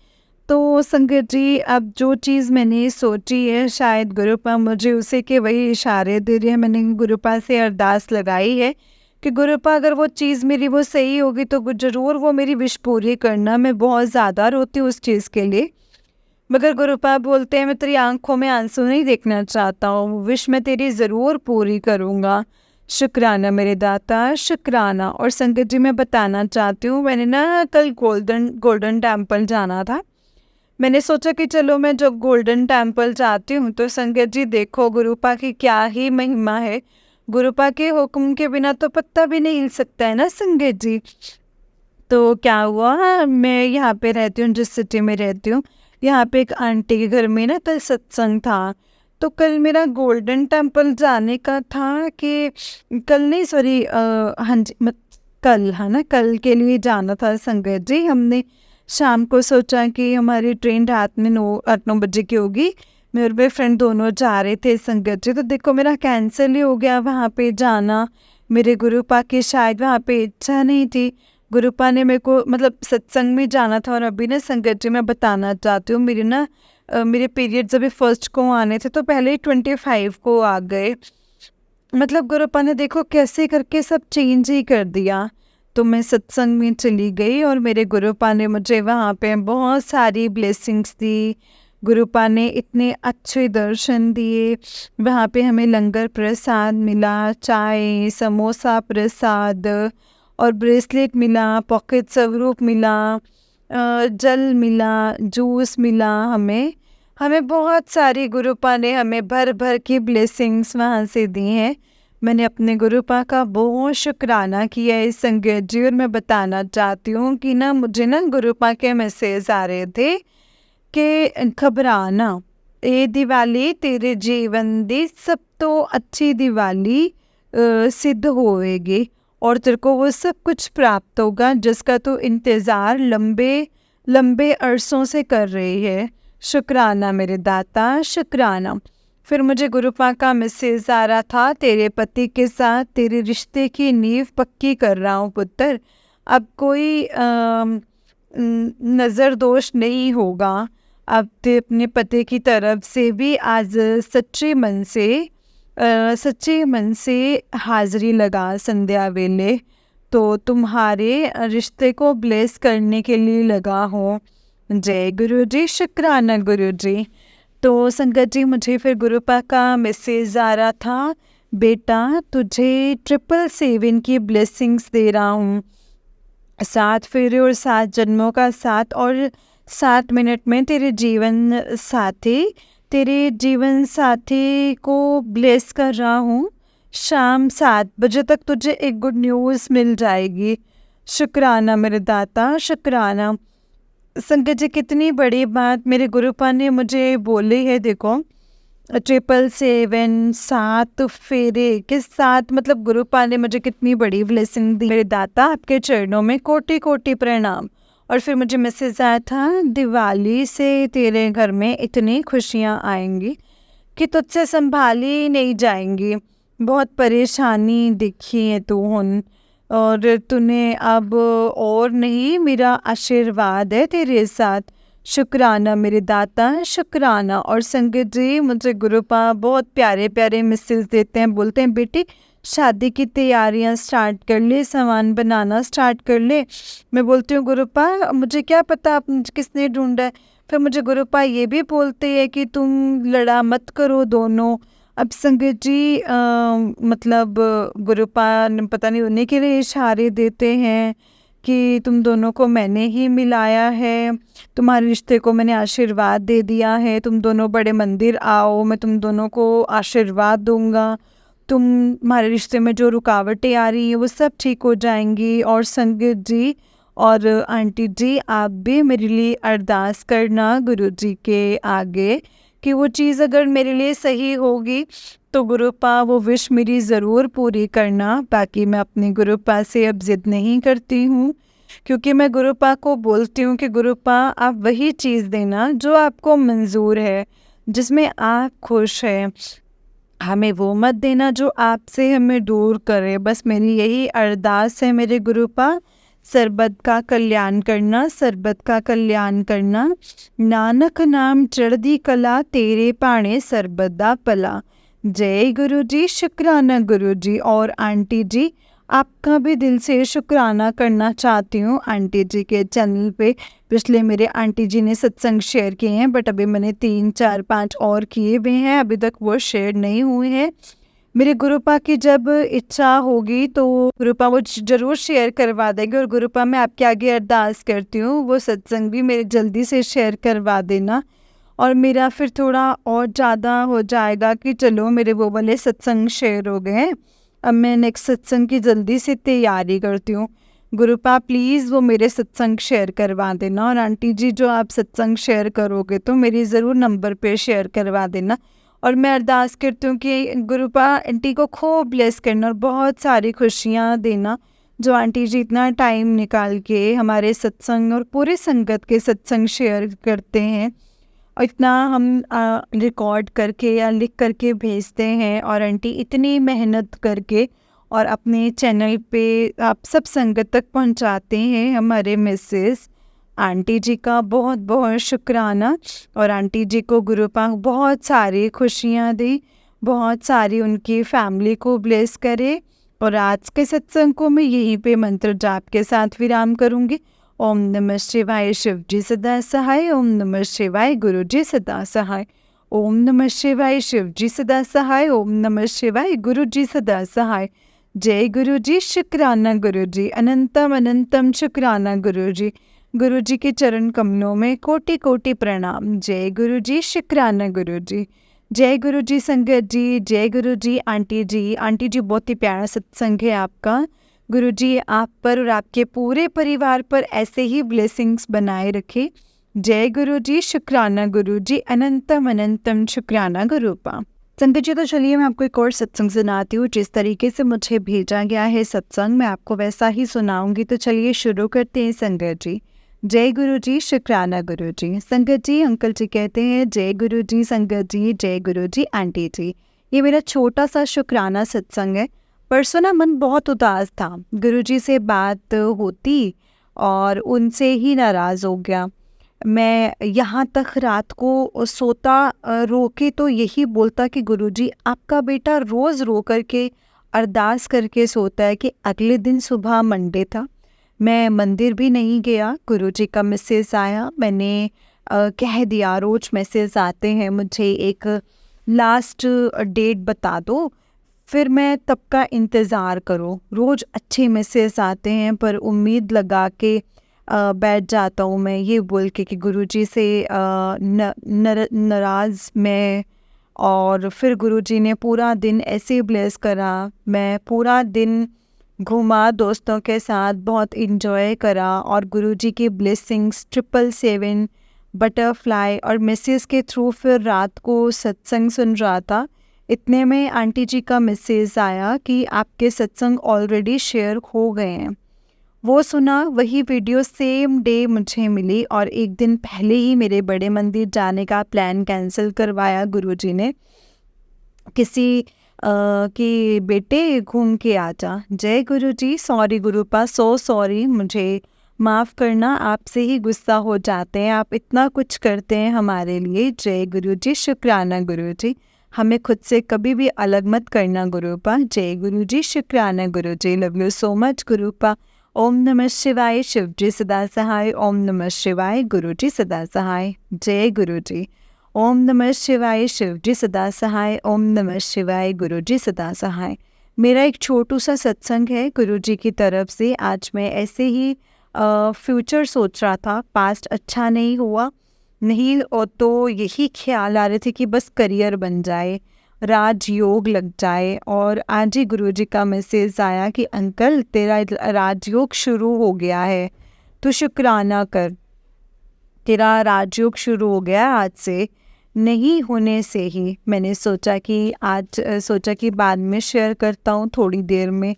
तो संगत जी, अब जो चीज़ मैंने सोची है, शायद गुरुपा मुझे उसे के वही इशारे दे रहे हैं। मैंने गुरुपा से अरदास लगाई है कि गुरुपा अगर वो चीज़ मेरी वो सही होगी तो ज़रूर वो मेरी विश पूरी करना। मैं बहुत ज़्यादा रोती हूँ उस चीज़ के लिए, मगर गुरुपा बोलते हैं मैं तेरी आंखों में आंसू नहीं देखना चाहता हूँ, विश मैं तेरी ज़रूर पूरी करूँगा। शुक्राना मेरे दाता, शुक्राना। और संगत जी, मैं बताना चाहती हूँ, मैंने ना कल गोल्डन टेम्पल जाना था। मैंने सोचा कि चलो मैं जब गोल्डन टेम्पल जाती हूँ तो संगत जी देखो गुरुपा की क्या ही महिमा है। गुरुपा के हुक्म के बिना तो पत्ता भी नहीं हिल सकता है ना संगत जी। तो क्या हुआ, मैं यहाँ पे रहती हूँ, जिस सिटी में रहती हूँ, यहाँ पे एक आंटी के घर में ना कल सत्संग था। तो कल मेरा गोल्डन टेम्पल जाने का था कि कल नहीं, सॉरी, हाँ जी, कल, है ना, कल के लिए जाना था संगत जी। हमने शाम को सोचा कि हमारी ट्रेन रात में 8-9 बजे की होगी। मैं और मेरे फ्रेंड दोनों जा रहे थे संगत जी। तो देखो मेरा कैंसिल ही हो गया वहाँ पे जाना। मेरे गुरुपा की शायद वहाँ पे इच्छा नहीं थी। गुरुपा ने मेरे को मतलब सत्संग में जाना था। और अभी ना संगत जी, मैं बताना चाहती हूँ, मेरे ना मेरे पीरियड्स अभी फर्स्ट को आने थे, तो पहले ही 25 को आ गए। मतलब गुरुपा ने देखो कैसे करके सब चेंज ही कर दिया। तो मैं सत्संग में चली गई और मेरे गुरुपा ने मुझे वहाँ पे बहुत सारी ब्लेसिंग्स दी। गुरुपा ने इतने अच्छे दर्शन दिए। वहाँ पे हमें लंगर प्रसाद मिला, चाय, समोसा प्रसाद, और ब्रेसलेट मिला, पॉकेट स्वरूप मिला, जल मिला, जूस मिला। हमें बहुत सारी गुरुपा ने हमें भर भर की ब्लेसिंग्स वहाँ से दी हैं। मैंने अपने गुरुपा का बहुत शुक्राना किया है संगत जी। और मैं बताना चाहती हूँ कि ना मुझे ना गुरुपा के मैसेज आ रहे थे कि घबराना, ये दिवाली तेरे जीवन दी सब तो अच्छी दिवाली सिद्ध होएगी, और तेरे को वो सब कुछ प्राप्त होगा जिसका तू इंतज़ार लंबे लंबे अरसों से कर रही है। शुक्राना मेरे दाता, शुक्राना। फिर मुझे गुरुपा का मैसेज आ रहा था, तेरे पति के साथ तेरे रिश्ते की नींव पक्की कर रहा हूँ पुत्र। अब कोई नज़र दोष नहीं होगा। अब ते अपने पति की तरफ से भी आज सच्चे मन से हाजिरी लगा संध्या वेले, तो तुम्हारे रिश्ते को ब्लेस करने के लिए लगा हो। जय गुरु जी, शुक्राना गुरु जी। तो संगत जी, मुझे फिर गुरुपा का मैसेज आ रहा था, बेटा तुझे 777 की ब्लेसिंग्स दे रहा हूँ, 7 फेरे और 7 जन्मों का साथ, और 7 मिनट में तेरे जीवन साथी को ब्लेस कर रहा हूँ। शाम 7 बजे तक तुझे एक गुड न्यूज़ मिल जाएगी। शुक्राना मेरे दाता, शुक्राना। संगत जी, कितनी बड़ी बात मेरे गुरुपा ने मुझे बोली है। देखो 777, 7 फेरे के साथ, मतलब गुरुपा ने मुझे कितनी बड़ी ब्लेसिंग दी। मेरे दाता, आपके चरणों में कोटि कोटि प्रणाम। और फिर मुझे मैसेज आया था, दिवाली से तेरे घर में इतनी खुशियाँ आएंगी कि तुझसे संभाली नहीं जाएंगी। बहुत परेशानी दिखी है तू हुन, और तूने अब और नहीं, मेरा आशीर्वाद है तेरे साथ। शुक्राना मेरे दाता, शुक्राना। और संगत जी, मुझे गुरुपा बहुत प्यारे प्यारे मैसेज देते हैं, बोलते हैं बेटी शादी की तैयारियां स्टार्ट कर ले, सामान बनाना स्टार्ट कर ले। मैं बोलती हूँ गुरुपा मुझे क्या पता आप किसने ढूंढा है। फिर मुझे गुरुपा ये भी बोलते हैं कि तुम लड़ा मत करो दोनों। अब संगत जी, मतलब गुरुपा पता नहीं उन्हीं के लिए इशारे देते हैं कि तुम दोनों को मैंने ही मिलाया है, तुम्हारे रिश्ते को मैंने आशीर्वाद दे दिया है, तुम दोनों बड़े मंदिर आओ, मैं तुम दोनों को आशीर्वाद दूंगा, तुम्हारे रिश्ते में जो रुकावटें आ रही हैं वो सब ठीक हो जाएंगी। और संगत जी और आंटी जी, आप भी मेरे लिए अरदास करना गुरुजी के आगे कि वो चीज़ अगर मेरे लिए सही होगी तो गुरुपा वो विश मेरी ज़रूर पूरी करना। बाकी मैं अपने गुरुपा से अब ज़िद नहीं करती हूँ, क्योंकि मैं गुरुपा को बोलती हूँ कि गुरुपा आप वही चीज़ देना जो आपको मंजूर है, जिसमें आप खुश हैं, हमें वो मत देना जो आपसे हमें दूर करे। बस मेरी यही अरदास है मेरे गुरुपा, सरबत का कल्याण करना, सरबत का कल्याण करना। नानक नाम चढ़दी कला, तेरे पाणे सरबत दा भला। जय गुरु जी, शुक्राना गुरु जी। और आंटी जी, आपका भी दिल से शुक्राना करना चाहती हूँ। आंटी जी के चैनल पे पिछले मेरे आंटी जी ने सत्संग शेयर किए हैं, बट अभी मैंने 3 4 5 और किए हुए हैं, अभी तक वो शेयर नहीं हुए हैं। मेरे गुरुपा की जब इच्छा होगी तो गुरुपा वो ज़रूर शेयर करवा देंगे। और गुरुपा मैं आपके आगे अरदास करती हूँ वो सत्संग भी मेरे जल्दी से शेयर करवा देना, और मेरा फिर थोड़ा और ज़्यादा हो जाएगा कि चलो मेरे वो वाले सत्संग शेयर हो गए हैं, अब मैं नेक्स्ट सत्संग की जल्दी से तैयारी करती हूँ। गुरुपा प्लीज़ वो मेरे सत्संग शेयर करवा देना। और आंटी जी, जो आप सत्संग शेयर करोगे तो मेरी ज़रूर नंबर पे शेयर करवा देना। और मैं अरदास करती हूँ कि गुरुपा आंटी को खूब ब्लेस करना और बहुत सारी खुशियाँ देना, जो आंटी जी इतना टाइम निकाल के हमारे सत्संग और पूरे संगत के सत्संग शेयर करते हैं, और इतना हम रिकॉर्ड करके या लिख करके भेजते हैं, और आंटी इतनी मेहनत करके और अपने चैनल पे आप सब संगत तक पहुंचाते हैं हमारे मैसेज। आंटी जी का बहुत बहुत शुक्राना। और आंटी जी को गुरुपा बहुत सारी खुशियाँ दी, बहुत सारी उनकी फैमिली को ब्लेस करे। और आज के सत्संग को मैं यहीं पे मंत्र जाप के साथ विराम करूँगी। ओम नमः शिवाय, शिव जी सदा सहाय। ओम नमः शिवाय, गुरु जी सदा सहाय। ओम नमः शिवाय, शिव जी सदा सहाय। ओम नमः शिवाय, गुरु जी सदा सहाय। जय गुरु जी, शुक्राना गुरु जी, अनंतम अनंतम शुक्राना गुरु जी। गुरु जी के चरण कमलों में कोटि कोटि प्रणाम। जय गुरु जी, शुक्राना गुरु जी। जय गुरु जी संगत जी, जय गुरु जी आंटी जी। आंटी जी, बहुत ही प्यारा सत्संग है आपका। गुरु जी आप पर और आपके पूरे परिवार पर ऐसे ही ब्लेसिंग्स बनाए रखे। जय गुरु जी, शुक्राना गुरु जी, अनंतम अनंतम शुक्राना गुरुपा। संगत जी, तो चलिए मैं आपको एक और सत्संग सुनाती हूँ। जिस तरीके से मुझे भेजा गया है सत्संग, मैं आपको वैसा ही सुनाऊंगी। तो चलिए शुरू करते हैं संगत जी। जय गुरु जी, शुक्राना गुरु जी। संगत जी, अंकल जी कहते हैं जय गुरु जी संगत जी, जय गुरु जी आंटी जी। ये मेरा छोटा सा शुक्राना सत्संग है। परसों ना मन बहुत उदास था, गुरु जी से बात होती और उनसे ही नाराज़ हो गया। मैं यहाँ तक रात को सोता रो के तो यही बोलता कि गुरुजी, आपका बेटा रोज़ रो करके अरदास करके सोता है कि अगले दिन सुबह मंडे था, मैं मंदिर भी नहीं गया। गुरुजी का मैसेज आया, मैंने कह दिया रोज़ मैसेज आते हैं मुझे, एक लास्ट डेट बता दो, फिर मैं तब का इंतज़ार करो। रोज़ अच्छे मैसेज आते हैं पर उम्मीद लगा के बैठ जाता हूँ मैं ये बोल के कि गुरुजी से नाराज़ मैं। और फिर गुरुजी ने पूरा दिन ऐसे ब्लेस करा, मैं पूरा दिन घूमा दोस्तों के साथ, बहुत इन्जॉय करा। और गुरुजी की ब्लेसिंग्स 777 बटरफ्लाई और मैसेज के थ्रू फिर रात को सत्संग सुन रहा था। इतने में आंटी जी का मैसेज आया कि आपके सत्संग ऑलरेडी शेयर हो गए हैं। वो सुना, वही वीडियो सेम डे मुझे मिली, और एक दिन पहले ही मेरे बड़े मंदिर जाने का प्लान कैंसिल करवाया गुरुजी ने। किसी कि बेटे घूम के आजा। जय गुरुजी, सॉरी गुरुपा, सो सॉरी, मुझे माफ़ करना, आपसे ही गुस्सा हो जाते हैं, आप इतना कुछ करते हैं हमारे लिए। जय गुरुजी, शुक्राना गुरुजी, हमें खुद से कभी भी अलग मत करना गुरुपा। जय गुरुजी, शुक्राना गुरुजी, लव यू सो मच गुरुपा। ओम नमः शिवाय, शिव जी सदा सहाय। ओम नमः शिवाय, गुरु जी सदा सहाय। जय गुरु जी। ओम नमः शिवाय, शिव जी सदा सहाय। ओम नमः शिवाय, गुरु जी सदा सहाय। मेरा एक छोटू सा सत्संग है गुरुजी की तरफ से। आज मैं ऐसे ही फ्यूचर सोच रहा था, पास्ट अच्छा नहीं हुआ नहीं, और तो यही ख्याल आ रहे थे कि बस करियर बन जाए, राजयोग लग जाए। और आज ही गुरुजी का मैसेज आया कि अंकल तेरा राजयोग शुरू हो गया है, तो शुक्राना कर, तेरा राजयोग शुरू हो गया है आज से। नहीं होने से ही मैंने सोचा कि सोचा कि बाद में शेयर करता हूँ थोड़ी देर में।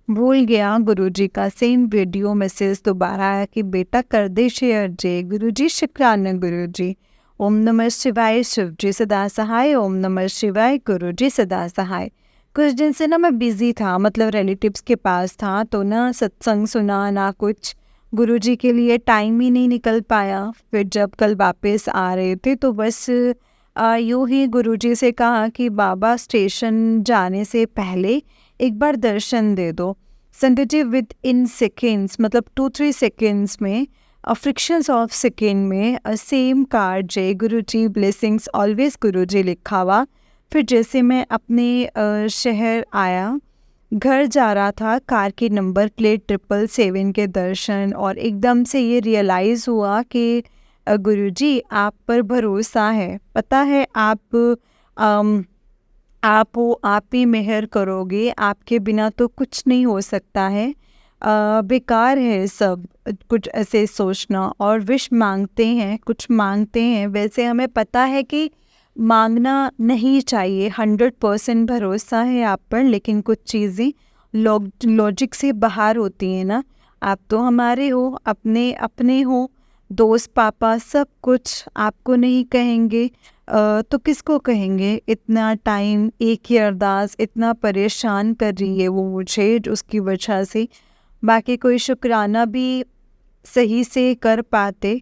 भूल गया गुरुजी का सेम वीडियो मैसेज दोबारा आया कि बेटा कर दे शेयर। जय गुरुजी, शुक्राना गुरुजी। ओम नमः शिवाय, शिव जी सदा सहाय। ओम नमः शिवाय, गुरुजी सदा सहाय। कुछ दिन से ना मैं बिज़ी था, मतलब रिलेटिव्स के पास था, तो ना सत्संग सुना ना कुछ, गुरुजी के लिए टाइम ही नहीं निकल पाया। फिर जब कल वापस आ रहे थे तो बस यूँ ही गुरुजी से कहा कि बाबा स्टेशन जाने से पहले एक बार दर्शन दे दो। संगत जी, विद इन सेकेंड्स, मतलब 2-3 सेकेंड्स में, फ्रिक्शंस ऑफ सेकेंड में सेम कार्ड जय गुरुजी ब्लेसिंग्स ऑलवेज गुरुजी लिखा हुआ। फिर जैसे मैं अपने शहर आया, घर जा रहा था, कार की नंबर प्लेट 777 के दर्शन, और एकदम से ये रियलाइज़ हुआ कि गुरुजी आप पर भरोसा है, पता है अम, आप हो, आप ही मेहर करोगे, आपके बिना तो कुछ नहीं हो सकता है। बेकार है सब कुछ ऐसे सोचना, और विश मांगते हैं, कुछ मांगते हैं, वैसे हमें पता है कि मांगना नहीं चाहिए, 100% भरोसा है आप पर, लेकिन कुछ चीज़ें लॉजिक से बाहर होती हैं ना। आप तो हमारे हो, अपने अपने हो, दोस्त पापा सब कुछ, आपको नहीं कहेंगे तो किसको कहेंगे। इतना टाइम एक ही अरदास इतना परेशान कर रही है वो मुझे, उसकी वजह से बाकी कोई शुक्राना भी सही से कर पाते।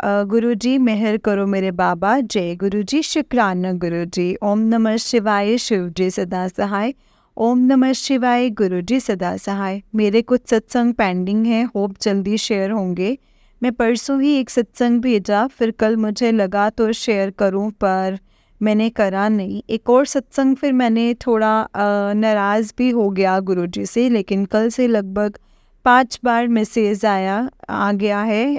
गुरुजी मेहर करो मेरे बाबा। जय गुरुजी, शुक्राना गुरुजी। ओम नमः शिवाय, शिव जी सदा सहाय। ओम नमः शिवाय, गुरुजी सदा सहाय। मेरे कुछ सत्संग पेंडिंग हैं, होप जल्दी शेयर होंगे। मैं परसों ही एक सत्संग भेजा, फिर कल मुझे लगा तो शेयर करूं, पर मैंने करा नहीं। एक और सत्संग फिर मैंने थोड़ा नाराज़ भी हो गया गुरुजी से, लेकिन कल से लगभग 5 बार मैसेज आ गया है,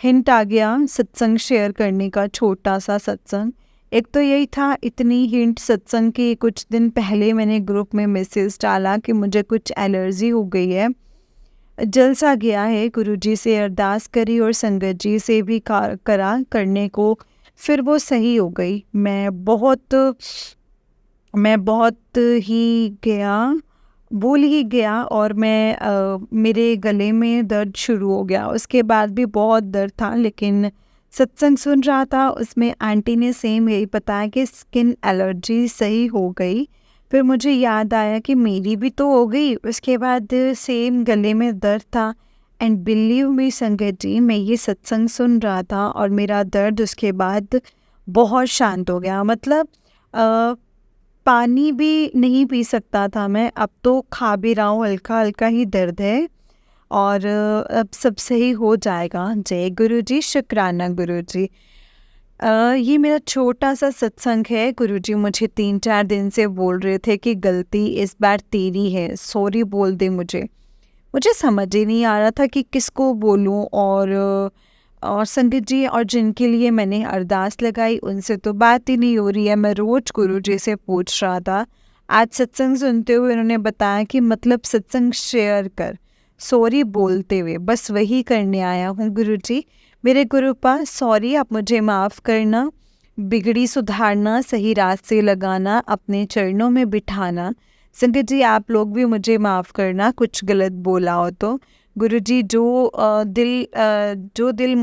हिंट आ गया सत्संग शेयर करने का, छोटा सा सत्संग। एक तो यही था, इतनी हिंट सत्संग के कुछ दिन पहले मैंने ग्रुप में मैसेज डाला कि मुझे कुछ एलर्जी हो गई है, जलसा गया है। गुरुजी से अरदास करी और संगत जी से भी करा करने को, फिर वो सही हो गई। मैं बहुत ही भूल ही गया, और मेरे गले में दर्द शुरू हो गया। उसके बाद भी बहुत दर्द था, लेकिन सत्संग सुन रहा था, उसमें आंटी ने सेम यही बताया कि स्किन एलर्जी सही हो गई। फिर मुझे याद आया कि मेरी भी तो हो गई, उसके बाद सेम गले में दर्द था। एंड बिलीव मी संगत जी, मैं ये सत्संग सुन रहा था और मेरा दर्द उसके बाद बहुत शांत हो गया। मतलब पानी भी नहीं पी सकता था मैं, अब तो खा भी रहा हूँ, हल्का हल्का ही दर्द है, और अब सब सही हो जाएगा। जय गुरुजी, शुक्राना गुरुजी। ये मेरा छोटा सा सत्संग है। गुरुजी मुझे 3-4 दिन से बोल रहे थे कि गलती इस बार तेरी है, सॉरी बोल दे मुझे समझ ही नहीं आ रहा था कि किसको बोलूं, और संगत जी और जिनके लिए मैंने अरदास लगाई उनसे तो बात ही नहीं हो रही है। मैं रोज़ गुरुजी से पूछ रहा था। आज सत्संग सुनते हुए उन्होंने बताया कि मतलब सत्संग शेयर कर, सॉरी बोलते हुए, बस वही करने आया हूँ गुरुजी। मेरे गुरुपा सॉरी, आप मुझे माफ़ करना, बिगड़ी सुधारना, सही रास्ते लगाना, अपने चरणों में बिठाना। संगत जी आप लोग भी मुझे माफ़ करना, कुछ गलत बोला हो तो। गुरुजी जो दिल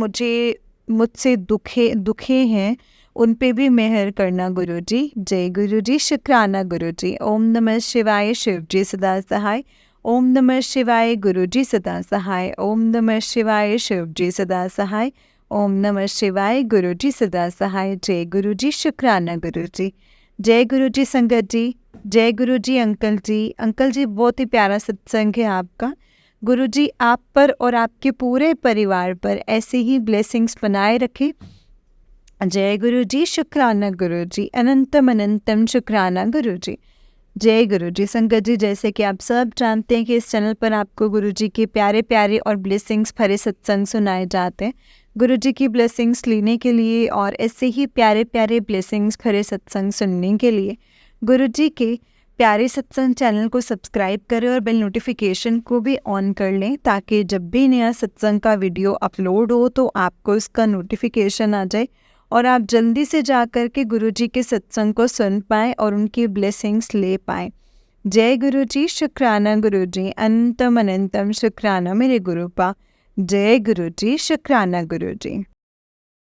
मुझसे दुखे हैं उन पे भी मेहर करना गुरुजी। जय गुरुजी, शुक्राना गुरुजी। ओम नमः शिवाय, शिव जी सदा सहाय। ओम नमः शिवाय, गुरुजी सदा सहाय। ओम नमः शिवाय, शिव जी सदा सहाय। ओम नमः शिवाय, गुरुजी सदा सहाय। जय गुरुजी, शुक्राना गुरुजी। जय गुरुजी संगत जी, जय गुरुजी अंकल जी। अंकल जी बहुत ही प्यारा सत्संग है आपका। गुरुजी आप पर और आपके पूरे परिवार पर ऐसे ही ब्लेसिंग्स बनाए रखे। जय गुरुजी, शुक्राना गुरुजी। अनंतम अनंतम शुक्राना गुरुजी। जय गुरु जी। संगत जी, जैसे कि आप सब जानते हैं कि इस चैनल पर आपको गुरु जी के प्यारे प्यारे और ब्लेसिंग्स भरे सत्संग सुनाए जाते हैं। गुरु जी की ब्लेसिंग्स लेने के लिए और ऐसे ही प्यारे प्यारे ब्लेसिंग्स भरे सत्संग सुनने के लिए गुरु जी के प्यारे सत्संग चैनल को सब्सक्राइब करें और बेल नोटिफिकेशन को भी ऑन कर लें, ताकि जब भी नया सत्संग का वीडियो अपलोड हो तो आपको इसका नोटिफिकेशन आ जाए और आप जल्दी से जा कर के गुरु जी के सत्संग को सुन पाएँ और उनकी ब्लेसिंग्स ले पाएँ। जय गुरु जी, शुक्राना गुरु जी, अनंतम अनंतम शुक्राना मेरे गुरुपा। जय गुरु जी, शुक्राना गुरु जी।